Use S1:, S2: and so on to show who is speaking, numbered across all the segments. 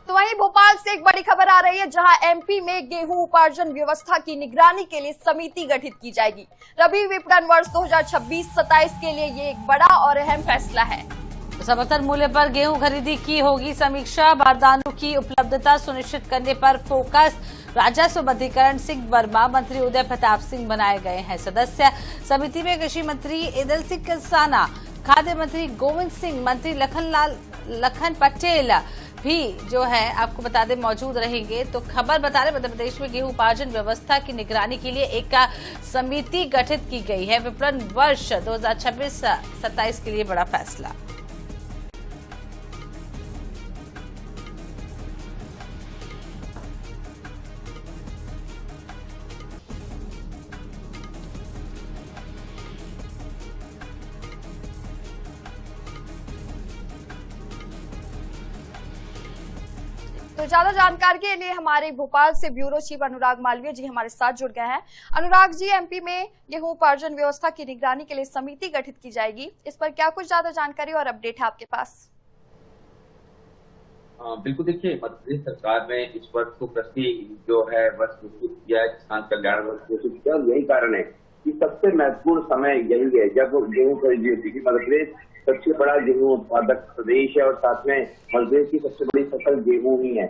S1: तो वहीं भोपाल से एक बड़ी खबर आ रही है, जहां एमपी में गेहूं उपार्जन व्यवस्था की निगरानी के लिए समिति गठित की जाएगी। रबी विपणन वर्ष 2026-27 के लिए ये एक बड़ा और अहम फैसला है।
S2: समर्थन मूल्य पर गेहूं खरीदी की होगी समीक्षा, बारदानों की उपलब्धता सुनिश्चित करने पर फोकस। राजस्व मंत्री करण सिंह वर्मा, मंत्री उदय प्रताप सिंह बनाए गए हैं सदस्य। समिति में कृषि मंत्री ईदल सिंह कंसाना, खाद्य मंत्री गोविंद सिंह, मंत्री लखन पटेल भी जो है आपको बता दें मौजूद रहेंगे। तो खबर बता रहे मध्य प्रदेश में गेहूं उपार्जन व्यवस्था की निगरानी के लिए एक समिति गठित की गई है। विपणन वर्ष 2026-27 के लिए बड़ा फैसला।
S1: तो ज्यादा जानकारी के लिए हमारे भोपाल से ब्यूरो चीफ अनुराग मालवीय जी हमारे साथ जुड़ गए हैं। अनुराग जी, एमपी में गेहूं उपार्जन व्यवस्था की निगरानी के लिए समिति गठित की जाएगी, इस पर क्या कुछ ज्यादा जानकारी और अपडेट है आपके पास?
S3: बिल्कुल, देखिए मध्य प्रदेश सरकार ने इस वर्ष को कृषि जो है वर्ष घोषित किया है, किसान कल्याण वर्ष घोषित किया। यही कारण है कि सबसे महत्वपूर्ण समय यही है जब गेहूं खरीदी होती है। मध्य प्रदेश सबसे बड़ा गेहूं उत्पादक प्रदेश है और साथ में मध्य प्रदेश की सबसे बड़ी फसल गेहूं ही है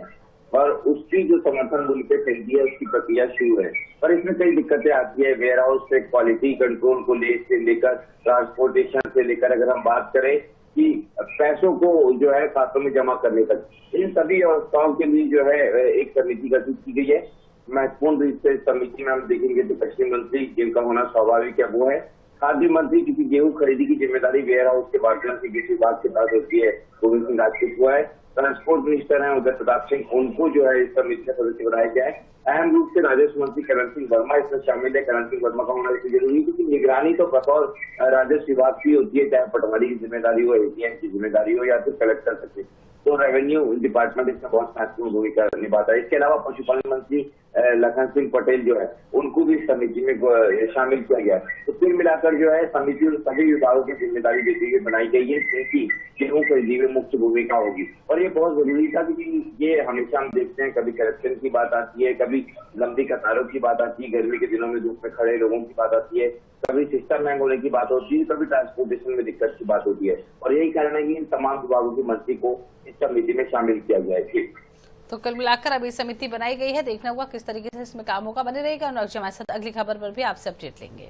S3: और उसकी जो समर्थन मूल्य पे खरीदी है उसकी प्रक्रिया शुरू है। पर इसमें कई दिक्कतें आती है, वेयर हाउस से क्वालिटी कंट्रोल को लेकर ट्रांसपोर्टेशन से लेकर अगर हम बात करें कि पैसों को जो है खातों में जमा करने तक, इन सभी व्यवस्थाओं के लिए जो है एक समिति गठित की गई है। महत्वपूर्ण रूप से समिति में हम देखेंगे तो कृषि मंत्री जिनका होना स्वाभाविक है वो है, खाद्य मंत्री क्योंकि गेहूं खरीदी की जिम्मेदारी वेयर हाउस के माध्यम से कृषि विभाग के पास होती है, गोविंद सिंह राजपूत हुआ है। ट्रांसपोर्ट मिनिस्टर हैं उदय प्रताप सिंह, उनको जो है इस समिति का सदस्य बनाया गया है। अहम रूप से राजस्व मंत्री करण सिंह वर्मा इसमें शामिल है। करण सिंह वर्मा का होना इसलिए जरूरी है क्योंकि निगरानी तो बतौर राजस्व विभाग की होती है, चाहे पटवारी की जिम्मेदारी हो, एडीएम की जिम्मेदारी हो या फिर कलेक्टर सचिव, तो रेवेन्यू डिपार्टमेंट इसमें बहुत महत्वपूर्ण भूमिका निभाता है। इसके अलावा पशुपालन मंत्री लखन सिंह पटेल जो है उनको भी समिति में शामिल किया गया है। तो कुल मिलाकर जो है समिति सभी विभागों की जिम्मेदारी देती हुई बनाई गई है, क्योंकि गेहूं खरीदी में मुख्य भूमिका होगी। और ये बहुत जरूरी था क्योंकि ये हमेशा हम देखते हैं, कभी करप्शन की बात आती है, कभी लंबी कतारों की बात आती है, गर्मी के दिनों में धूप में खड़े लोगों की बात आती है, कभी सिस्टम महंग होने की बात होती है, कभी ट्रांसपोर्टेशन में दिक्कत की बात होती है। और यही कारण है कि इन तमाम विभागों के मंत्री को इस समिति में शामिल किया गया है।
S2: तो कुल मिलाकर अभी समिति बनाई गई है, देखना होगा किस तरीके से इसमें काम होगा। बने रहेगा अनुराग जी हमारे साथ, अगली खबर पर भी आपसे अपडेट लेंगे।